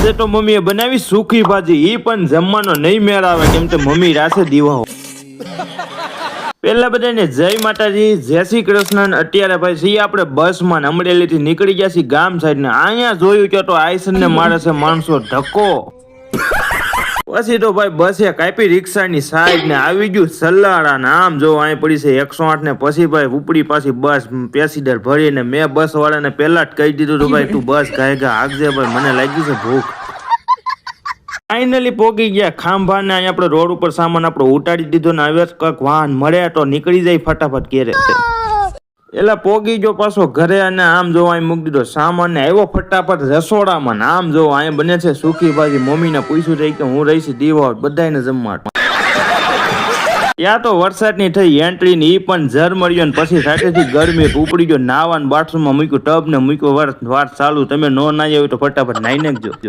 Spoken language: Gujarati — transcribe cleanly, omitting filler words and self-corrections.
આજે તો મમ્મીએ બનાવી સૂકી ભાજી, ઈ પણ જમવાનો નહીં મેળ આવે કેમ કે મમ્મી રાસે દીવા. પેલા બધાને જય માતાજી, જય શ્રી કૃષ્ણ. અત્યારે ભાઈ છીએ આપણે બસમાં અમરેલીથી નીકળી ગયા છીએ ગામ સાઈડ ને. અહીંયા જોયું કે તો આઈસન ને મારે છે માણસો ધક્કો. પછી તો ભાઈ બસે કાપી રિક્ષાની સાઈડ ને આવી ગયું સલાડા ને આમ જો અહીં પડી છે 108 ને. પછી ભાઈ ઉપડી પાછી બસ પેસેન્જર ભરીને મેં બસ વાળાને પહેલા જ કહી દીધું હતું ભાઈ તું બસ ગાયગા આગજે ભાઈ, મને લાગી છે ભૂખ. ફાઇનલી પોગી ગયા ખાંભા ને. અહીંયા આપણે રોડ ઉપર સામાન આપણો ઉતારી દીધો ને હવે કંઈક વાહન મળે તો નીકળી જાય ફટાફટ ઘેરે. એલા પોગી ગયો પાછો ઘરે અને આમ જો અહીં મૂકી દીધો સામાન ને આવ્યો ફટાફટ રસોડામાં ને. આમ જો અહીં બને છે સૂકી ભાજી. મમ્મીને પૂછ્યું છે કે હું રહીશ દીવા બધાને જમવા. ત્યાં તો વરસાદની થઈ એન્ટ્રી ને ઈ પણ ઝરમર્યો ને પછી સાથેથી ગરમી ઉપડી ગયો. નાવા બાથરૂમમાં મૂક્યું ટબ ને મૂક્યો વાત ચાલુ. તમે નો નાહ્યા હોય તો ફટાફટ નાઈ નાખજો.